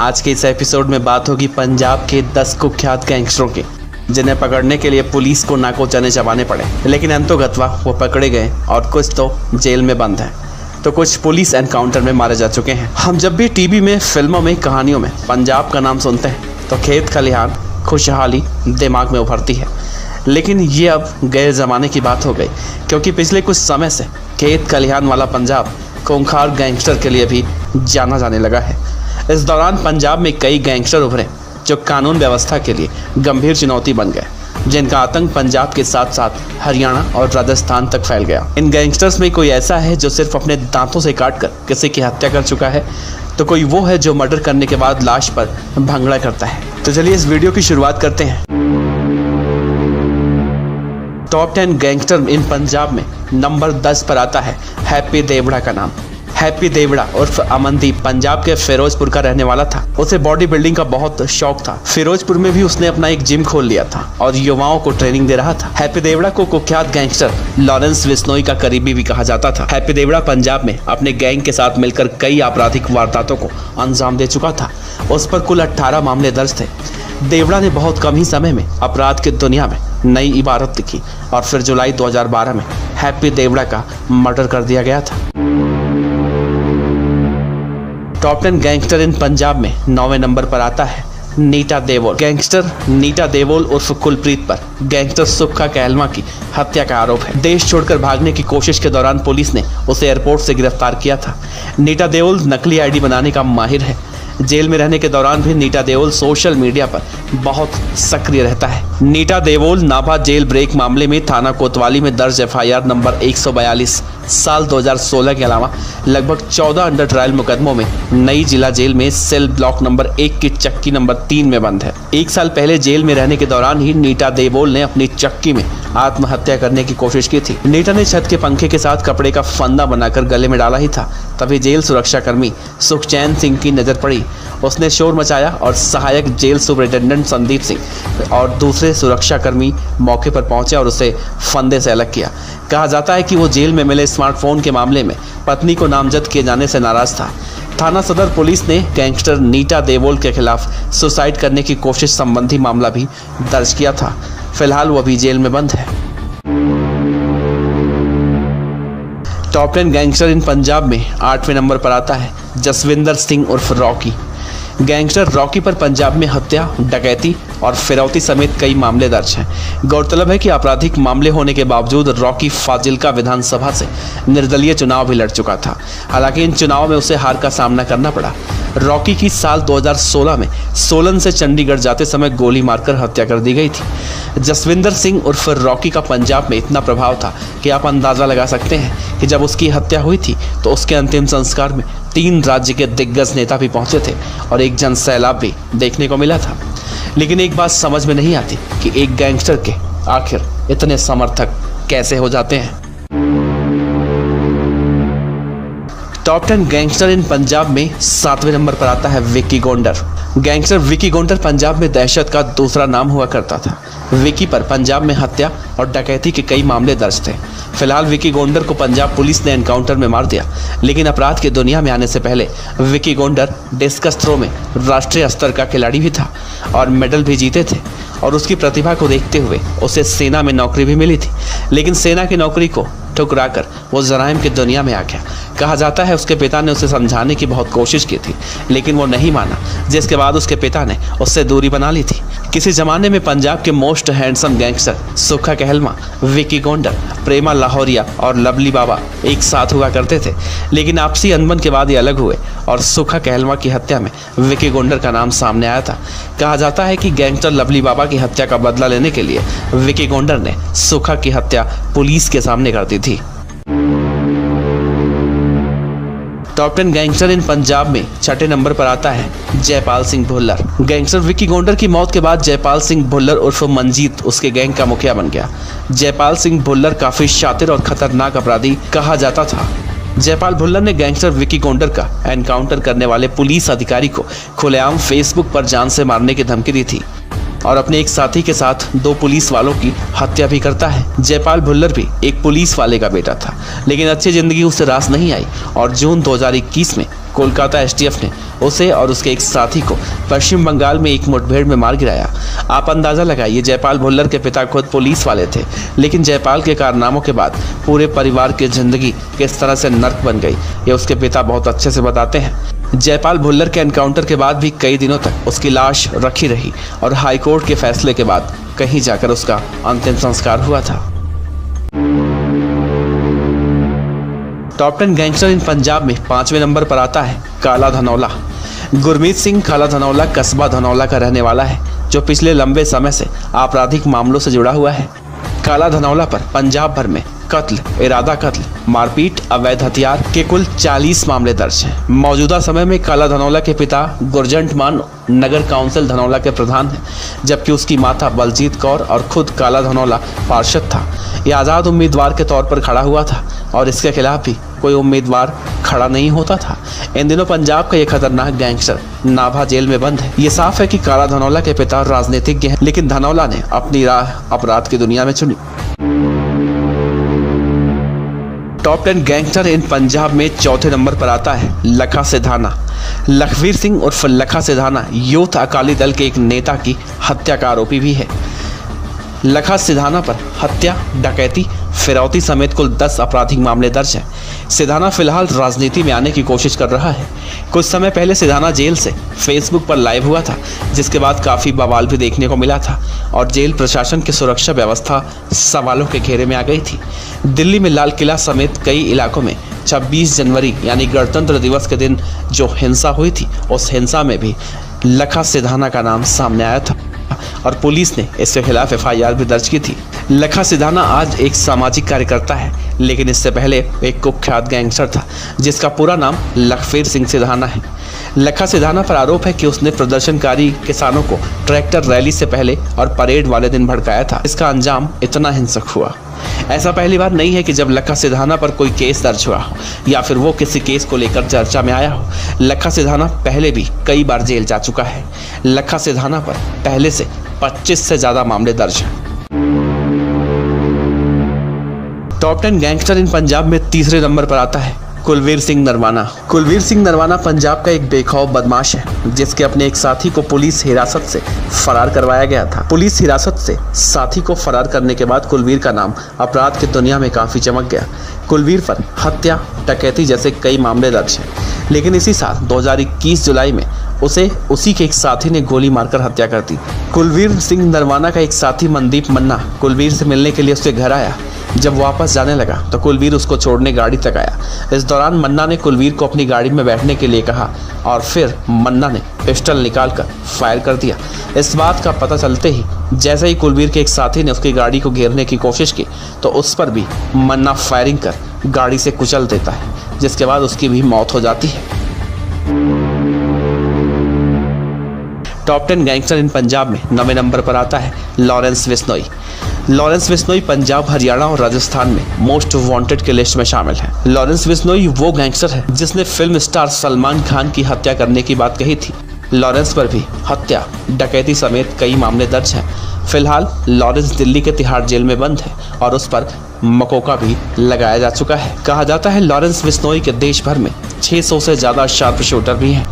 आज के इस एपिसोड में बात होगी पंजाब के 10 कुख्यात गैंगस्टरों की, जिन्हें पकड़ने के लिए पुलिस को नाकों चने चबाने पड़े, लेकिन अंतोगत्वा वो पकड़े गए और कुछ तो जेल में बंद हैं, तो कुछ पुलिस एनकाउंटर में मारे जा चुके हैं। हम जब भी टीवी में, फिल्मों में, कहानियों में पंजाब का नाम सुनते हैं तो खेत खलिहान, खुशहाली दिमाग में उभरती है, लेकिन ये अब गए ज़माने की बात हो गई, क्योंकि पिछले कुछ समय से खेत खलिहान वाला पंजाब खूंखार गैंगस्टर के लिए भी जाना जाने लगा है। इस दौरान पंजाब में कई गैंगस्टर उभरे जो कानून व्यवस्था के लिए गंभीर चुनौती बन गए, जिनका आतंक पंजाब के साथ साथ हरियाणा और राजस्थान तक फैल गया। इन गैंगस्टर्स में कोई ऐसा है जो सिर्फ अपने दांतों से काटकर किसी की हत्या कर चुका है, तो कोई वो है जो मर्डर करने के बाद लाश पर भंगड़ा करता है। तो चलिए इस वीडियो की शुरुआत करते हैं। टॉप 10 गैंगस्टर इन पंजाब में नंबर 10 पर आता है हैप्पी देवड़ा का नाम। हैप्पी देवड़ा उर्फ अमनदीप पंजाब के फिरोजपुर का रहने वाला था। उसे बॉडी बिल्डिंग का बहुत शौक था। फिरोजपुर में भी उसने अपना एक जिम खोल लिया था और युवाओं को ट्रेनिंग दे रहा था। हैप्पी देवड़ा को कुख्यात गैंगस्टर लॉरेंस बिश्नोई का करीबी भी कहा जाता था। हैप्पी देवड़ा पंजाब में अपने गैंग के साथ मिलकर कई आपराधिक वारदातों को अंजाम दे चुका था। उस पर कुल 18 मामले दर्ज थे। देवड़ा ने बहुत कम ही समय में अपराध की दुनिया में नई इबारत लिखी और फिर जुलाई 2012 में हैप्पी देवड़ा का मर्डर कर दिया गया था। टॉप 10 गैंगस्टर इन पंजाब में 9वें नंबर पर आता है नीटा देओल। गैंगस्टर नीटा देओल उर्फ कुलप्रीत पर गैंगस्टर सुक्खा कहलवा की हत्या का आरोप है। देश छोड़कर भागने की कोशिश के दौरान पुलिस ने उसे एयरपोर्ट से गिरफ्तार किया था। नीटा देओल नकली आईडी बनाने का माहिर है। जेल में रहने के दौरान भी नीटा देओल सोशल मीडिया पर बहुत सक्रिय रहता है। नीटा देओल नाभा जेल ब्रेक मामले में थाना कोतवाली में दर्ज एफआईआर नंबर 142 साल 2016 के अलावा लगभग 14 अंडर ट्रायल मुकदमों में नई जिला जेल में सेल ब्लॉक नंबर 1 की चक्की नंबर 3 में बंद है। 1 साल पहले जेल में रहने के दौरान ही नीटा देओल ने अपनी चक्की में आत्महत्या करने की कोशिश की थी। नीटा ने छत के पंखे के साथ कपड़े का फंदा बनाकर गले में डाला ही था, तभी जेल सुरक्षा कर्मी सुखचैन सिंह की नजर पड़ी। उसने शोर मचाया और सहायक जेल सुपरिटेंडेंट संदीप सिंह और दूसरे सुरक्षा कर्मी मौके पर पहुंचे और उसे फंदे से अलग किया। कहा जाता है कि वो जेल में मिले स्मार्टफोन के मामले में पत्नी को नामजद किए जाने से नाराज था। थाना सदर पुलिस ने गैंगस्टर नीटा देओल के खिलाफ सुसाइड करने की कोशिश संबंधी मामला भी दर्ज किया था। फिलहाल वो अभी जेल में बंद है। टॉप 10 गैंगस्टर इन पंजाब में 8वें नंबर पर आता है जसविंदर सिंह उर्फ रॉकी। गैंगस्टर रॉकी पर पंजाब में हत्या, डकैती और फिरौती समेत कई मामले दर्ज हैं। गौरतलब है कि आपराधिक मामले होने के बावजूद रॉकी फाजिल्का विधानसभा से निर्दलीय चुनाव भी लड़ चुका था। हालांकि इन चुनावों में उसे हार का सामना करना पड़ा। रॉकी की साल 2016 में सोलन से चंडीगढ़ जाते समय गोली मारकर हत्या कर दी गई थी। जसविंदर सिंह उर्फ रॉकी का पंजाब में इतना प्रभाव था कि आप अंदाज़ा लगा सकते हैं कि जब उसकी हत्या हुई थी तो उसके अंतिम संस्कार में 3 राज्य के दिग्गज नेता भी पहुंचे थे और एक जन सैलाब भी देखने को मिला था। लेकिन एक बात समझ में नहीं आती कि एक गैंगस्टर के आखिर इतने समर्थक कैसे हो जाते हैं। टॉप 10 गैंगस्टर इन पंजाब में 7वें नंबर पर आता है विक्की गोंडर। गैंगस्टर विक्की गोंडर पंजाब में दहशत का दूसरा नाम हुआ करता था। विक्की पर पंजाब में हत्या और डकैती के कई मामले दर्ज थे। फिलहाल विक्की गोंडर को पंजाब पुलिस ने एनकाउंटर में मार दिया, लेकिन अपराध की दुनिया में आने से पहले विक्की गोंडर डिस्कस थ्रो में राष्ट्रीय स्तर का खिलाड़ी भी था और मेडल भी जीते थे। और उसकी प्रतिभा को देखते हुए उसे सेना में नौकरी भी मिली थी, लेकिन सेना की नौकरी को ठुकराकर वो जराइम की दुनिया में आ गया। कहा जाता है उसके पिता ने उसे समझाने की बहुत कोशिश की थी, लेकिन वो नहीं माना, जिसके बाद उसके पिता ने उससे दूरी बना ली थी। किसी जमाने में पंजाब के मोस्ट हैंडसम गैंगस्टर सुक्खा कहलवा, विक्की गोंडर, प्रेमा लाहौरिया और लवली बाबा एक साथ हुआ करते थे, लेकिन आपसी अनबन के बाद ये अलग हुए और सुक्खा कहलवा की हत्या में विक्की गोंडर का नाम सामने आया था। कहा जाता है कि गैंगस्टर लवली बाबा की हत्या का बदला लेने के लिए विक्की गोंडर ने सुक्खा की हत्या पुलिस के सामने कर दी थी। टॉप 10 गैंगस्टर इन पंजाब में 6ठे नंबर पर आता है जयपाल सिंह भुल्लर। गैंगस्टर विक्की गोंडर की मौत के बाद जयपाल सिंह भुल्लर उर्फ मंजीत उसके गैंग का मुखिया बन गया। जयपाल सिंह भुल्लर काफी शातिर और खतरनाक अपराधी कहा जाता था। जयपाल भुल्लर ने गैंगस्टर विक्की गोंडर का एनकाउंटर करने वाले पुलिस अधिकारी को खुलेआम फेसबुक पर जान से मारने की धमकी दी थी और अपने एक साथी के साथ 2 पुलिस वालों की हत्या भी करता है। जयपाल भुल्लर भी एक पुलिस वाले का बेटा था, लेकिन अच्छी जिंदगी उसे रास नहीं आई और जून 2021 में कोलकाता एसटीएफ ने उसे और उसके एक साथी को पश्चिम बंगाल में एक मुठभेड़ में मार गिराया। आप अंदाजा लगाइए, जयपाल भुल्लर के पिता खुद पुलिस वाले थे, लेकिन जयपाल के कारनामों के बाद पूरे परिवार की जिंदगी किस तरह से नर्क बन गई, ये उसके पिता बहुत अच्छे से बताते हैं। जयपाल भुल्लर के एनकाउंटर के बाद भी कई दिनों तक उसकी लाश रखी रही और हाईकोर्ट के फैसले के बाद कहीं जाकर उसका अंतिम संस्कार हुआ था। टॉप 10 गैंगस्टर इन पंजाब में 5वें नंबर पर आता है काला धनौला। गुरमीत सिंह काला धनौला कस्बा धनौला का रहने वाला है, जो पिछले लंबे समय से आपराधिक मामलों से जुड़ा हुआ है। काला धनौला पर पंजाब भर में कत्ल, इरादा कत्ल, मारपीट, अवैध हथियार के कुल 40 मामले दर्ज हैं। मौजूदा समय में काला धनौला के पिता गुरजंट मान नगर काउंसिल धनौला के प्रधान हैं, जबकि उसकी माता बलजीत कौर और खुद काला धनौला पार्षद था। यह आज़ाद उम्मीदवार के तौर पर खड़ा हुआ था और इसके खिलाफ भी कोई उम्मीदवार खड़ा नहीं होता था। इन दिनों पंजाब का यह खतरनाक गैंगस्टर नाभा जेल में बंद है। ये साफ है कि काला धनौला के पिता राजनीतिज्ञ हैं, लेकिन धनौला ने अपनी राह अपराध की दुनिया में चुनी। टॉप 10 गैंगस्टर इन पंजाब में चौथे नंबर पर आता है लखा सिधाना। लखवीर सिंह उर्फ लखा सिधाना यूथ अकाली दल के एक नेता की हत्या का आरोपी भी है। लखा सिधाना पर हत्या, डकैती, फिरौती समेत कुल 10 आपराधिक मामले दर्ज हैं। सिधाना फिलहाल राजनीति में आने की कोशिश कर रहा है। कुछ समय पहले सिधाना जेल से फेसबुक पर लाइव हुआ था, जिसके बाद काफ़ी बवाल भी देखने को मिला था और जेल प्रशासन की सुरक्षा व्यवस्था सवालों के घेरे में आ गई थी। दिल्ली में लाल किला समेत कई इलाकों में 26 जनवरी यानी गणतंत्र दिवस के दिन जो हिंसा हुई थी, उस हिंसा में भी लखा सिधाना का नाम सामने आया था और पुलिस ने इसके खिलाफ FIR भी दर्ज की थी। लखा सिधाना आज एक सामाजिक कार्यकर्ता है, लेकिन इससे पहले एक कुख्यात गैंगस्टर था जिसका पूरा नाम लखवीर सिंह सिधाना है। लखा सिधाना पर आरोप है कि उसने प्रदर्शनकारी किसानों को ट्रैक्टर रैली से पहले और परेड वाले दिन भड़काया था। इसका अंजाम इतना हिंसक हुआ। ऐसा पहली बार नहीं है कि जब लखा सिधाना पर कोई केस दर्ज हुआ हो या फिर वो किसी केस को लेकर चर्चा में आया हो। लखा सिधाना पहले भी कई बार जेल जा चुका है। लखा सिधाना पर पहले से 25 से ज्यादा मामले दर्ज हैं। टॉप 10 गैंगस्टर इन पंजाब में तीसरे नंबर पर आता है कुलवीर सिंह नरवाना। कुलवीर सिंह नरवाना पंजाब का एक बेखौफ बदमाश है, जिसके अपने एक साथी को पुलिस हिरासत से फरार करवाया गया था। पुलिस हिरासत से साथी को फरार करने के बाद कुलवीर का नाम अपराध की दुनिया में काफी चमक गया। कुलवीर पर हत्या, डकैती जैसे कई मामले दर्ज हैं, लेकिन इसी साल 2021 जुलाई में उसे उसी के एक साथी ने गोली मारकर हत्या कर दी। कुलवीर सिंह नरवाना का एक साथी मनदीप मन्ना कुलवीर से मिलने के लिए उसके घर आया। जब वापस जाने लगा तो कुलवीर उसको छोड़ने गाड़ी तक आया। इस दौरान मन्ना ने कुलवीर को अपनी गाड़ी में बैठने के लिए कहा और फिर मन्ना ने पिस्टल निकालकर फायर कर दिया। इस बात का पता चलते ही जैसे ही कुलवीर के एक साथी ने उसकी गाड़ी को घेरने की कोशिश की तो उस पर भी मन्ना फायरिंग कर गाड़ी से कुचल देता है, जिसके बाद उसकी भी मौत हो जाती है। टॉप 10 गैंगस्टर इन पंजाब में 9वें नंबर पर आता है लॉरेंस बिश्नोई। लॉरेंस बिश्नोई पंजाब, हरियाणा और राजस्थान में मोस्ट वांटेड के लिस्ट में शामिल है। लॉरेंस बिश्नोई वो गैंगस्टर है जिसने फिल्म स्टार सलमान खान की हत्या करने की बात कही थी। लॉरेंस पर भी हत्या, डकैती समेत कई मामले दर्ज हैं। फिलहाल लॉरेंस दिल्ली के तिहाड़ जेल में बंद है और उस पर मकोका भी लगाया जा चुका है। कहा जाता है लॉरेंस बिश्नोई के देश भर में 600 से ज्यादा शार्प शूटर भी हैं।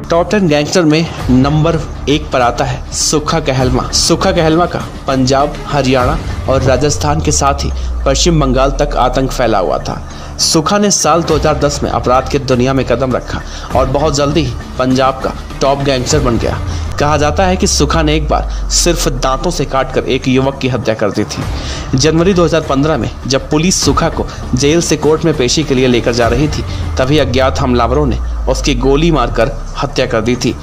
टॉप 10 गैंगस्टर में नंबर 1 पर आता है सुक्खा कहलमा। सुक्खा कहलमा का पंजाब, हरियाणा और राजस्थान के साथ ही पश्चिम बंगाल तक आतंक फैला हुआ था। सुक्खा ने साल 2010 में अपराध की दुनिया में कदम रखा और बहुत जल्दी ही पंजाब का टॉप गैंगस्टर बन गया। कहा जाता है कि सुक्खा ने एक बार सिर्फ दांतों से काटकर एक युवक की हत्या कर दी थी। जनवरी 2015 में जब पुलिस सुक्खा को जेल से कोर्ट में पेशी के लिए लेकर जा रही थी, तभी अज्ञात हमलावरों ने उसकी गोली मारकर हत्या कर दी थी।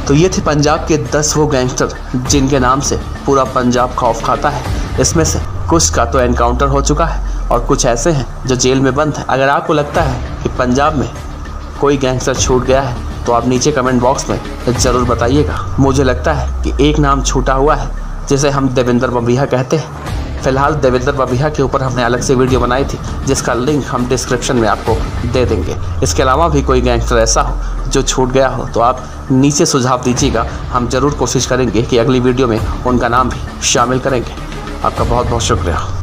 तो ये थे पंजाब के 10 वो गैंगस्टर जिनके नाम से पूरा पंजाब खौफ खाता है। इसमें से कुछ का तो एनकाउंटर हो चुका है और कुछ ऐसे हैं जो जेल में बंद है। अगर आपको लगता है कि पंजाब में कोई गैंगस्टर छूट गया है तो आप नीचे कमेंट बॉक्स में ज़रूर बताइएगा। मुझे लगता है कि एक नाम छूटा हुआ है जिसे हम देवेंद्र बबिया कहते हैं। फिलहाल देवेंद्र बबिया के ऊपर हमने अलग से वीडियो बनाई थी, जिसका लिंक हम डिस्क्रिप्शन में आपको दे देंगे। इसके अलावा भी कोई गैंगस्टर ऐसा हो जो छूट गया हो तो आप नीचे सुझाव दीजिएगा। हम ज़रूर कोशिश करेंगे कि अगली वीडियो में उनका नाम भी शामिल करेंगे। आपका बहुत बहुत शुक्रिया।